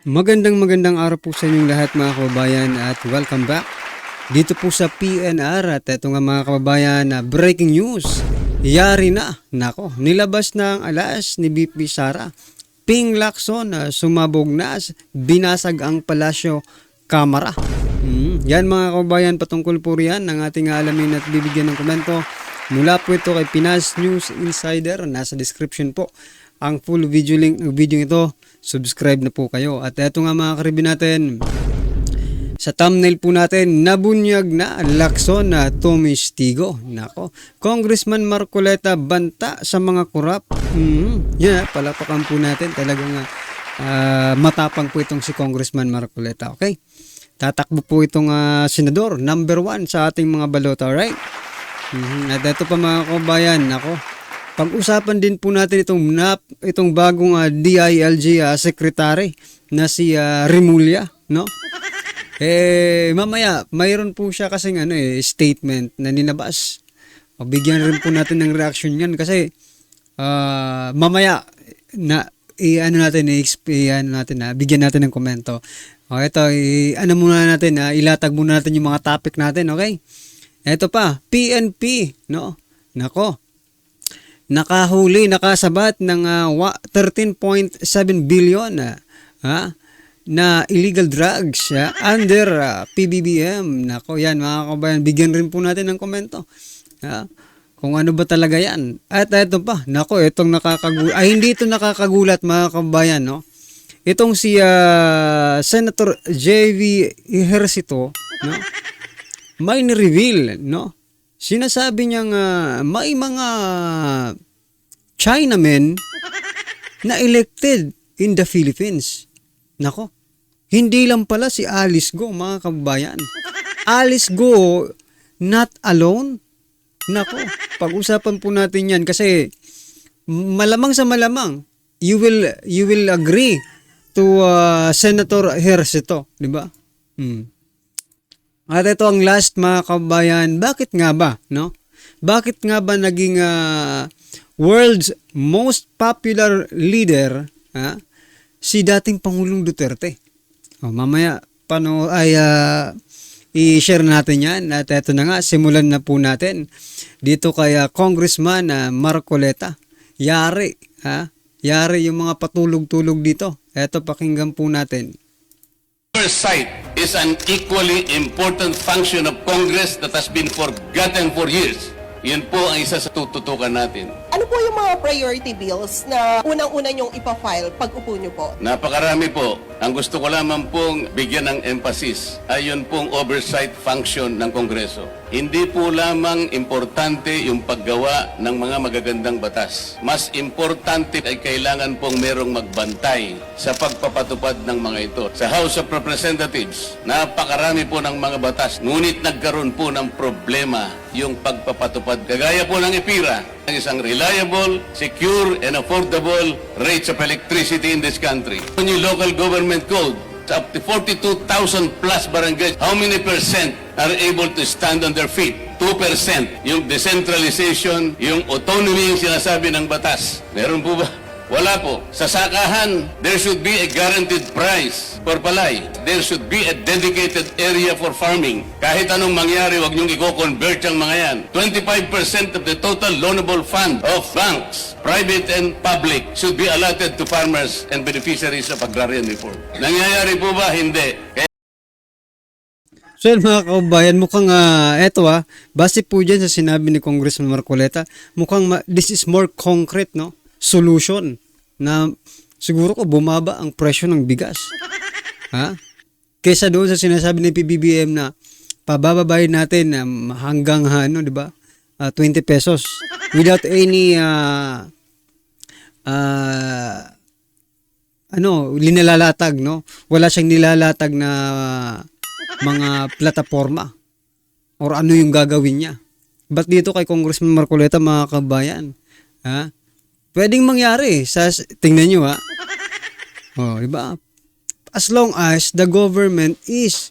Magandang araw po sa inyong lahat mga kababayan at welcome back dito po sa PNR. At ito nga mga kababayan, breaking news, yari na, nako, nilabas na ang alas ni BP Sara. Ping Lacson, sumabog na, binasag ang Palasyo Kamara. Yan mga kababayan, patungkol po riyan ng ating alamin at bibigyan ng komento. Mula po ito kay Pinas News Insider, nasa description po ang full video link ng video ito. Subscribe na po kayo. At eto nga mga karibin natin, sa thumbnail po natin, nabunyag na Lacson na Tomistigo. Nako, Congressman Marcoleta banta sa mga korap. Palapakan po natin. Talagang matapang po itong si Congressman Marcoleta. Okay? Tatakbo po itong senador, number 1 sa ating mga balota. Alright? At ito pa mga kabayan, nako, pag-usapan din po natin itong bagong DILG secretary na si Remulla, no? Mamaya mayroon po siya kasing statement na ninabas. Bigyan rin po natin ng reaction 'yan kasi mamaya na bigyan natin ng komento. Ito muna natin, ilatag muna natin yung mga topic natin, okay? Ito pa, PNP, no? Nako, nakasabat ng 13.7 billion na illegal drugs under PBBM. Nako, yan mga kabayan, bigyan rin po natin ng komento. Kung ano ba talaga yan. At ito pa, nako, itong hindi ito nakakagulat mga kabayan, no? Itong si Senator J.V. Ejercito, no? May ni-reveal, no? Sinasabi niyang may mga Chinamen na elected in the Philippines. Nako, hindi lang pala si Alice Go, mga kababayan. Alice Go, not alone. Nako, pag-usapan po natin yan kasi malamang sa malamang, you will agree to Senator Ejercito, di ba? At ito ang last mga kababayan, bakit nga ba, no? Bakit nga ba naging world's most popular leader si dating Pangulong Duterte? Mamaya i-share natin yan. At ito na nga, simulan na po natin dito kay Congressman Marcoleta. Yari yung mga patulog-tulog dito. Ito, pakinggan po natin. Oversight is an equally important function of Congress that has been forgotten for years. Yun po ang isa sa tututukan natin. Ano po yung mga priority bills na unang-una nyong ipafile pag upo nyo po? Napakarami po. Ang gusto ko lamang pong bigyan ng emphasis ay yun pong oversight function ng Kongreso. Hindi po lamang importante yung paggawa ng mga magagandang batas. Mas importante ay kailangan pong merong magbantay sa pagpapatupad ng mga ito. Sa House of Representatives, napakarami po ng mga batas. Ngunit nagkaroon po ng problema yung pagpapatupad. Kagaya po ng IPIRA, isang reliable, secure, and affordable rates of electricity in this country. On yung local government code, up to 42,000 plus barangays, how many percent are able to stand on their feet? 2%. Yung decentralization, yung autonomy yung sinasabi ng batas. Meron po ba? Wala po. Sa sakahan, there should be a guaranteed price for palay. There should be a dedicated area for farming. Kahit anong mangyari, wag niyong i-convert yung mga yan. 25% of the total loanable fund of banks, private and public, should be allotted to farmers and beneficiaries of agrarian reform. Nangyayari po ba? Hindi. So yun mga kababayan, mukhang base po dyan sa sinabi ni Congressman Marcoleta, mukhang this is more concrete, no? Solution na siguro ko bumaba ang presyo ng bigas. Kaysa doon sa sinasabi ni PBBM na pabababayin natin hanggang di ba? 20 pesos without any linalalatag, no? Wala siyang nilalatag na mga plataforma or ano yung gagawin niya. But dito kay Congressman Marcoleta mga kabayan, pwedeng mangyari tingnan nyo diba? As long as the government is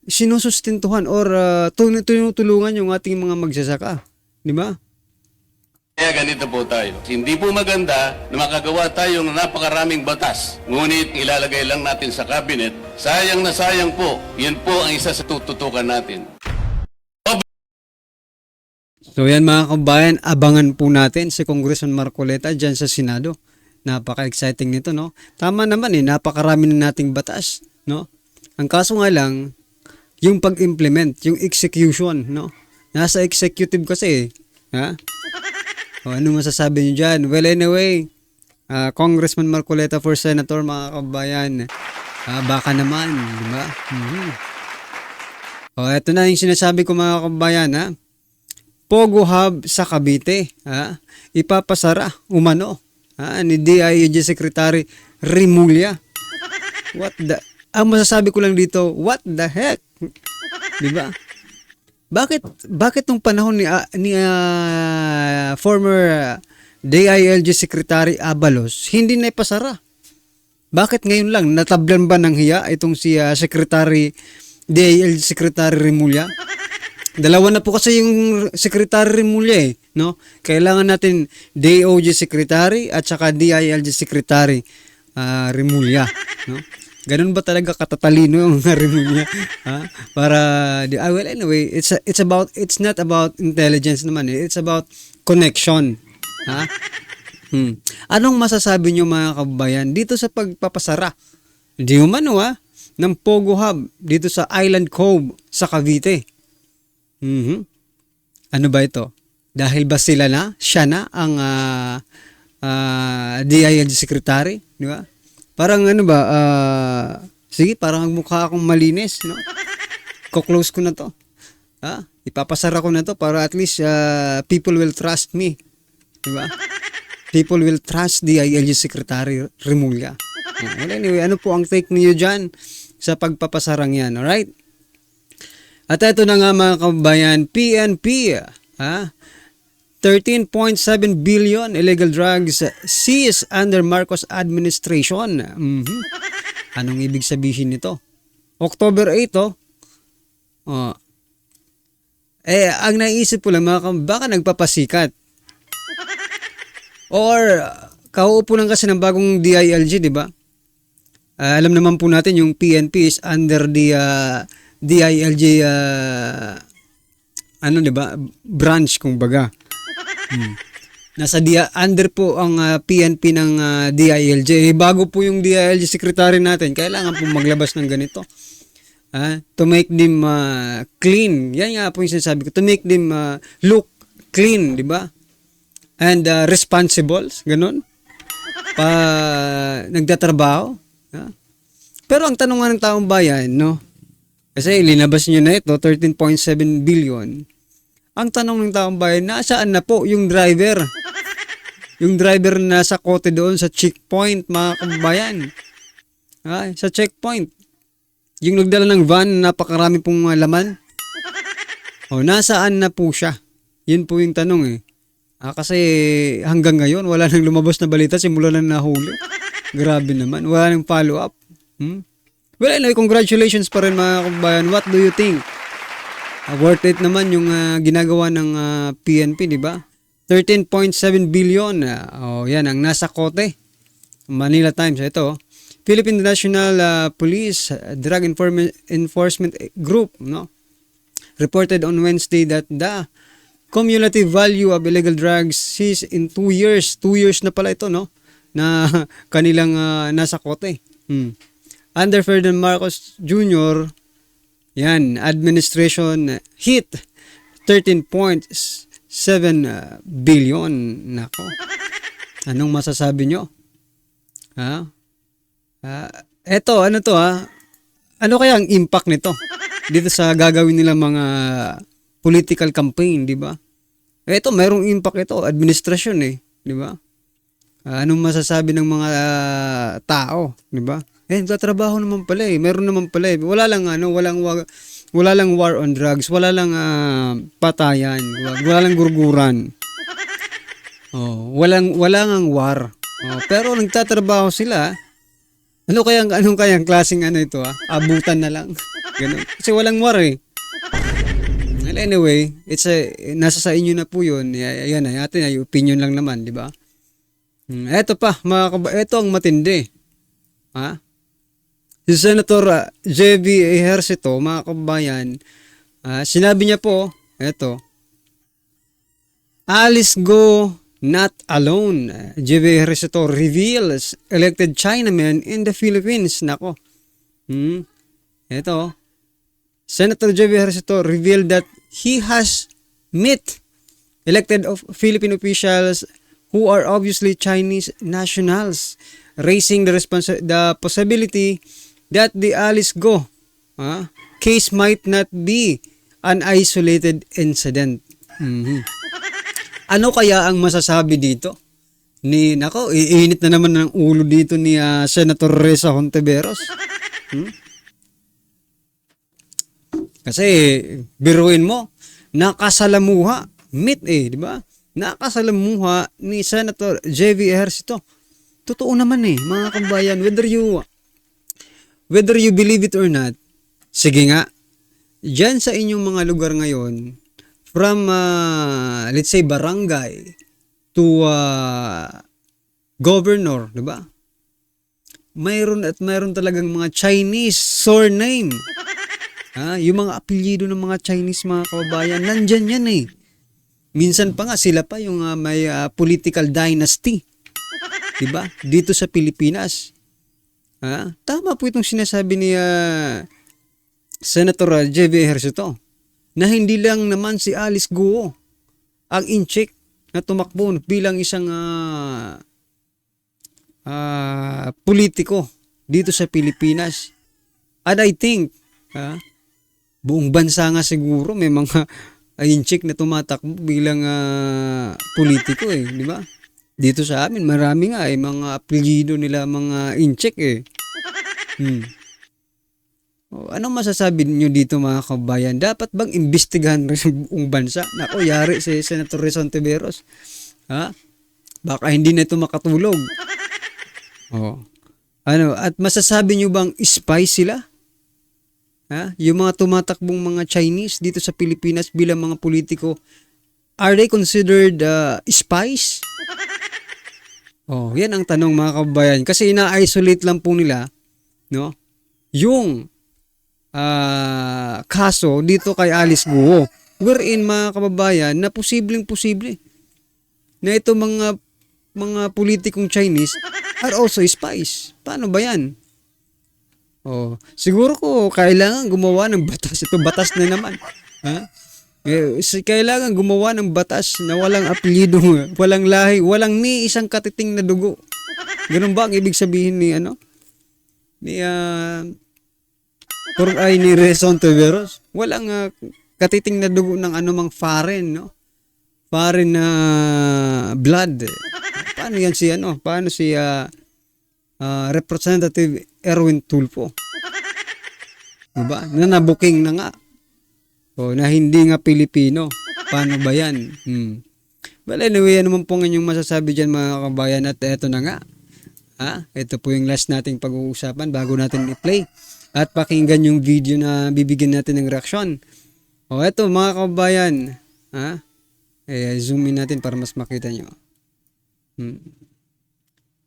sinusustentuhan or tinutulungan yung ating mga magsasaka, di ba? Kaya ganito po tayo. Hindi po maganda na makagawa tayo ng napakaraming batas. Ngunit ilalagay lang natin sa cabinet. Sayang na sayang po. Yan po ang isa sa tututukan natin. So yan mga kabayan, abangan po natin si Congressman Marcoleta dyan sa Senado. Napaka-exciting nito, no? Tama naman napakarami na nating batas, no? Ang kaso nga lang, yung pag-implement, yung execution, no? Nasa executive kasi, ha? O, ano masasabi niyo dyan? Well, anyway, Congressman Marcoleta for Senator, mga kabayan, baka naman, di ba? O, eto na yung sinasabi ko, mga kabayan, ha? Pogo Hub sa Cavite, ha? Ipapasara, umano, ni DILG Secretary Remulla. Ang masasabi ko lang dito, what the heck? Di ba? Bakit nung panahon ni former DILG Secretary Abalos hindi na ipasara? Bakit ngayon lang natablan ba ng hiya itong si Secretary DILG Secretary Remulla? Dalawa na po kasi yung Secretary Remulla no? Kailangan natin DOJ Secretary at saka DILG Secretary Remulla, no? Ganun ba talaga katatalino yung Remulla? Para well anyway, it's not about intelligence naman It's about connection. Anong masasabi niyo mga kababayan dito sa pagpapasara? Di umano ng Pogo Hub dito sa Island Cove sa Cavite. Ano ba ito? Dahil ba siya na ang DILG Secretary, di ba? Parang ano ba, sige, parang mukha akong malinis, no? Ko-close ko na to. Ipapasara ko na to para at least people will trust me. Di ba? People will trust DILG Secretary Remulla. Well, anyway, ano po ang take niyo dyan sa pagpapasarang yan, alright? At ito na nga mga kababayan, PNP, 13.7 billion illegal drugs seized under Marcos administration. Anong ibig sabihin nito? October 8, ang naisip ko lang baka nagpapasikat. Or kauupo lang kasi ng bagong DILG, di ba? Alam naman po natin yung PNP is under the DILG di ba? Branch kumbaga. Nasa under po ang PNP ng DILG. Bago po yung DILG secretary natin, kailangan po maglabas ng ganito. To make them clean. Yan nga po yung sinasabi ko. To make them look clean, di ba? And responsible, ganun. Nagtatrabaho. Pero ang tanong nga ng taong bayan, no? Kasi linabas nyo na ito, 13.7 billion. Ang tanong ng taong bayan, nasaan na po yung driver? Yung driver na nasa kote doon sa checkpoint, mga kababayan. Sa checkpoint. Yung nagdala ng van, napakarami pong laman. Nasaan na po siya? Yun po yung tanong kasi hanggang ngayon, wala nang lumabas na balita, simula nang nahuli. Grabe naman, wala nang follow up. Well, anyway, congratulations pa rin mga kababayan. What do you think? Worth it naman yung ginagawa ng PNP, di ba? 13.7 billion. Yan ang nasa kote. Manila Times. Ito. Philippine National Police Drug Enforcement Group, no? Reported on Wednesday that the cumulative value of illegal drugs seized in 2 years. 2 years na pala ito, no? Na kanilang nasa kote. Under Ferdinand Marcos Jr., yan, administration hit 13.7 billion. Nako. Anong masasabi nyo? Eto, ano to Ano kaya ang impact nito dito sa gagawin nila mga political campaign, di ba? Eto, mayroong impact ito, administrasyon di ba? Anong masasabi ng mga tao, di ba? Nagtatrabaho naman pala meron naman pala Wala lang wala lang war on drugs, wala lang patayan, wala lang gurguran. Wala ang war. Pero nagtatrabaho sila. Anong kayang klaseng ito Abutan na lang. Ganun. Kasi walang war Well, anyway, nasa sa inyo na po yun. Yan ay atin ay opinion lang naman, di ba? Eto pa, eto ang matindi. Ha? Si Senator J.B. Ejercito, mga kabayan, sinabi niya po, eto, Alice Go not alone. J.B. Ejercito reveals elected Chinaman in the Philippines. Nako. Eto, Senator J.B. Ejercito revealed that he has met elected Philippine officials who are obviously Chinese nationals, raising the possibility that the Alice Go case might not be an isolated incident. Ano kaya ang masasabi dito? Iinit na naman ng ulo dito ni Senator Reza Hontiveros. Kasi biruin mo, nakasalamuha, di ba? Nakasalamuha ni Senator J.B. Ejercito. Totoo naman mga kabayan, whether you believe it or not, sige nga, dyan sa inyong mga lugar ngayon, from, let's say, barangay to governor, di ba? Mayroon talagang mga Chinese surname. Yung mga apelyido ng mga Chinese, mga kababayan, nandyan yan Minsan pa nga, sila pa yung may political dynasty. Diba? Dito sa Pilipinas. Tama po itong sinasabi ni Senator J.B. Ejercito na hindi lang naman si Alice Guo ang incheck na tumakbo bilang isang politiko dito sa Pilipinas. And I think, buong bansa nga siguro may mga incheck na tumatakbo bilang politiko di ba? Dito sa amin, marami nga mga apelyido nila, mga incheck Anong masasabi niyo dito, mga kabayan? Dapat bang imbestigahan rin ang buong bansa? Nako, yari si Senator Reza Hontiveros. Baka hindi na ito makatulog. At masasabi niyo bang spy sila? Yung mga tumatakbong mga Chinese dito sa Pilipinas bilang mga politiko, are they considered spies? Yan ang tanong, mga kabayan. Kasi ina-isolate lang po nila, no, yung kaso dito kay Alice Guo. Wherein, mga kababayan, na posible na ito mga politikong Chinese are also spies. Paano ba yan? Siguro ko kailangan gumawa ng batas. Ito batas na naman. Kailangan gumawa ng batas na walang apelyido, walang lahi, walang ni isang katiting na dugo. Ganun ba ang ibig sabihin ni ni Reza Hontiveros? Walang katiting na dugo ng anumang foreign, no? Foreign na blood. Paano yan Paano si Representative Erwin Tulfo? Diba? Na nabuking na nga. Na hindi nga Pilipino. Paano ba yan? Well, anyway, ano man po inyong masasabi dyan, mga kabayan, at eto na nga. Ito po yung last nating pag-uusapan bago natin i-play. At pakinggan yung video na bibigyan natin ng reaksyon. Eto, mga kabayan. Zoom in natin para mas makita nyo.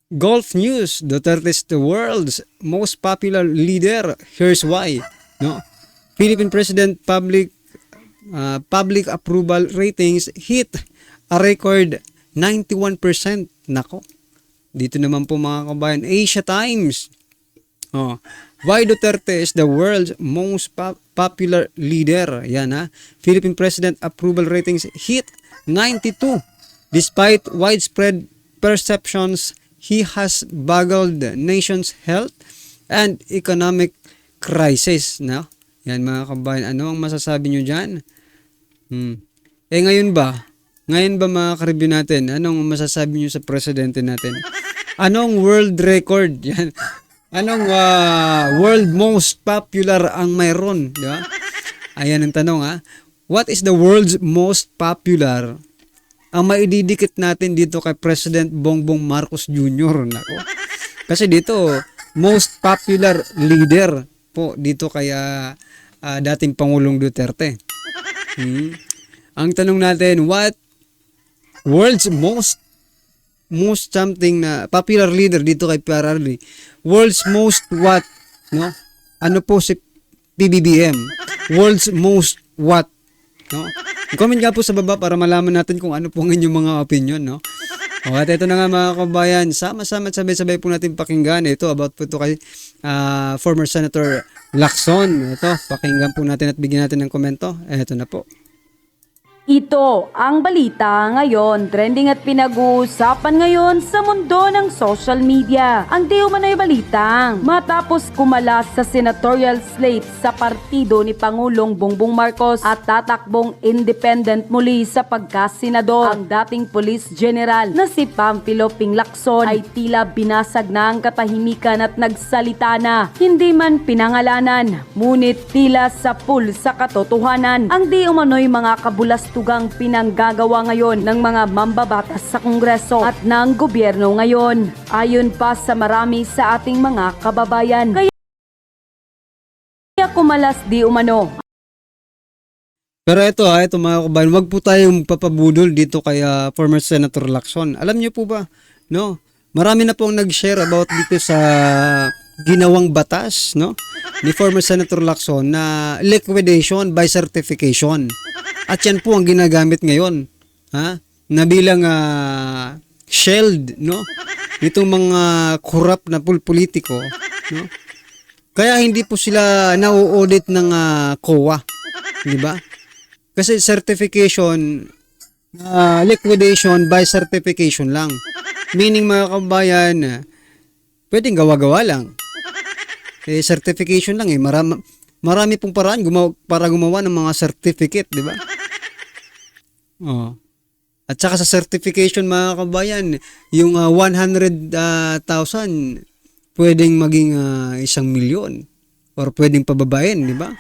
Golf news. Duterte is the world's most popular leader. Here's why. No? Philippine President public approval ratings hit a record 91%. Nako. Dito naman po, mga kabayan, Asia Times. Why Duterte is the world's most popular leader. Yan Philippine President approval ratings hit 92 despite widespread perceptions he has bagged nation's health and economic crisis. No? Yan, mga kabayan, ano ang masasabi nyo dyan? Ngayon ba mga ka-review natin, anong masasabi nyo sa presidente natin? Anong world record? Yan. Anong world most popular ang mayroon? Diba? Ayan ang tanong What is the world's most popular? Ang maididikit natin dito kay President Bongbong Marcos Jr. Nako. Kasi dito, most popular leader po dito kay dating Pangulong Duterte. Ang tanong natin, what world's most something na popular leader dito kay PRRD, world's most what, no? Ano po si PBBM? World's most what, no? Comment nga po sa baba para malaman natin kung ano po ang inyong mga opinion, no? O, at ito na nga mga kabayan, sama-sama at sabay-sabay po natin pakinggan. Ito about po ito kay former Senator Lacson. Ito, pakinggan po natin at bigyan natin ng komento. Ito na po. Ito ang balita ngayon, trending at pinag-uusapan ngayon sa mundo ng social media. Ang di umano'y balitang matapos kumalas sa senatorial slate sa partido ni Pangulong Bongbong Marcos at tatakbong independent muli sa pagkasenador, ang dating Police General na si Pamphilo Ping Lacson ay tila binasag na ang katahimikan at nagsalita na hindi man pinangalanan, ngunit tila sa pool sa katotohanan ang di umano'y mga kabulastugang pinanggagawa ngayon ng mga mambabatas sa Kongreso at ng gobyerno ngayon. Ayon pa sa marami sa ating mga kababayan. Kaya kumalas di umano. Pero ito mga kabayan, wag po tayong papabudol dito kay former Senator Lacson. Alam niyo po ba, no? Marami na pong nag-share about dito sa ginawang batas, no? Ni former Senator Lacson na liquidation by certification. At yan po ang ginagamit ngayon, ha? Na bilang shield, no? Itong mga corrupt na politiko, no? Kaya hindi po sila na-audit ng COA, di ba? Kasi certification, liquidation by certification lang. Meaning mga kabayan, pwedeng gawa-gawa lang. Certification lang marami pong paraan para gumawa ng mga certificate, di ba? Oh. At saka sa certification mga kabayan, yung 100,000 pwedeng maging 1,000,000 or pwedeng pababain, di ba?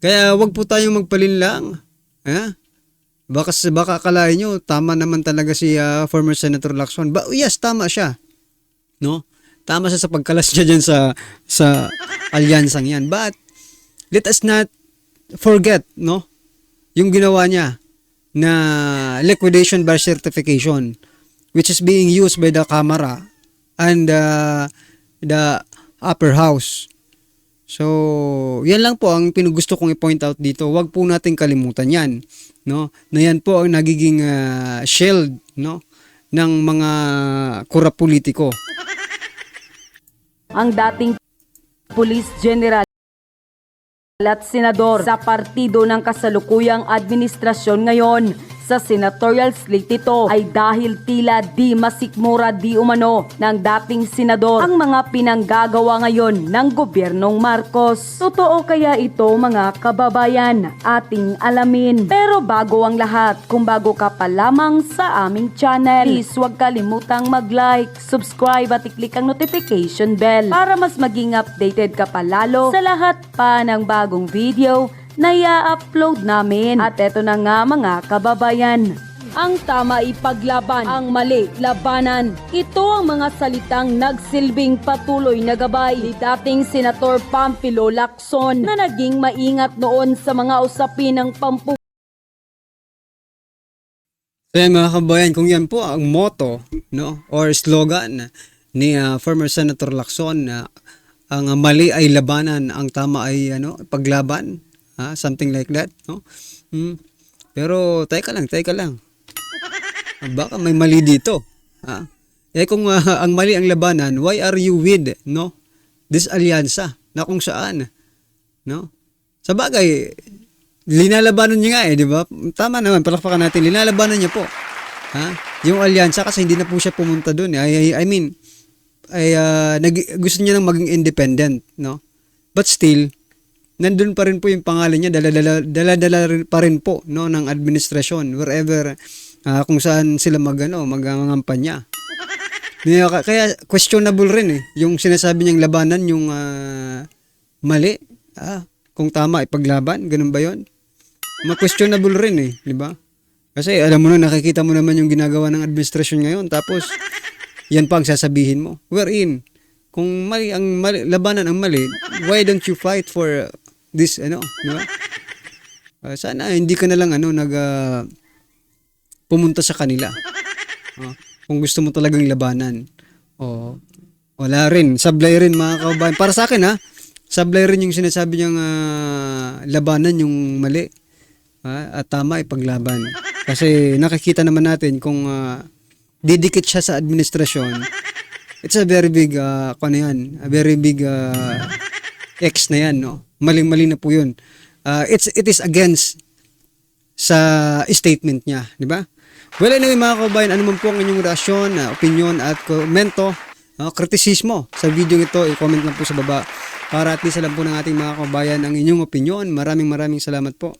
Kaya wag po tayong magpalinlang. Baka akalain nyo, tama naman talaga si former Senator Lacson. Yes, tama siya. No? Tama siya sa pagkalas niya dyan sa alyansang yan. But, let us not forget, no? Yung ginawa niya na liquidation by certification, which is being used by the Kamara and the upper house. So, yan lang po ang pinugusto kong i-point out dito. Huwag po natin kalimutan yan, no? Na yan po ang nagiging shield, no? Ng mga korap politiko. Ang dating Police General at senador sa partido ng kasalukuyang administrasyon ngayon sa senatorial slate ito ay dahil tila di masikmura di umano ng dating senador ang mga pinanggagawa ngayon ng gobyernong Marcos. Totoo kaya ito mga kababayan? Ating alamin. Pero bago ang lahat, kung bago ka pa lamang sa aming channel, please huwag kalimutang mag-like, subscribe at i-click ang notification bell para mas maging updated ka pa lalo sa lahat pa ng bagong video na i-upload namin. At eto na nga mga kababayan. Ang tama ipaglaban, ang mali labanan. Ito ang mga salitang nagsilbing patuloy na gabay ni dating Senator Pamphilo Lacson na naging maingat noon sa mga usapin ng Kaya mga kabayan, kung yan po ang motto, no, or slogan ni former Senator Lacson na ang mali ay labanan, ang tama ay paglaban. Something like that, no? Pero teka lang. Baka may mali dito. Kung ang mali ang labanan, why are you with, no? This alyansa na kung saan, no? Sa bagay, linalabanan niya nga di ba? Tama naman, palakpakan natin. Linalabanan niya po. Yung alyansa kasi hindi na po siya pumunta doon. Gusto niya nang maging independent, no? But still, nandun pa rin po yung pangalan niya, dala-dala pa rin po, no, ng administrasyon wherever kung saan sila magangampanya. Kaya questionable rin yung sinasabi niyang labanan yung mali. Kung tama ipaglaban, ganun ba 'yon? Ma-questionable rin di ba? Kasi alam mo na, nakikita mo naman yung ginagawa ng administrasyon ngayon, tapos yan pa ang sasabihin mo. Wherein kung mali ang labanan ang mali, why don't you fight for this, di ba? Sana hindi ka na lang pumunta sa kanila. Kung gusto mo talagang labanan. Wala rin. Sablay rin mga kababayan. Para sa akin sablay rin yung sinasabi niyang labanan yung mali. At tama ipaglaban. Kasi nakikita naman natin kung didikit siya sa administrasyon, it's a very big, a very big X na yan, no? Maling-mali na po yun. It is against sa statement niya, di ba? Well, anyway mga kababayan, ano man po ang inyong reaksyon, opinion at komento, kritisismo sa video ito, i-comment lang po sa baba para at least alam po ng ating mga kababayan ang inyong opinion. Maraming salamat po.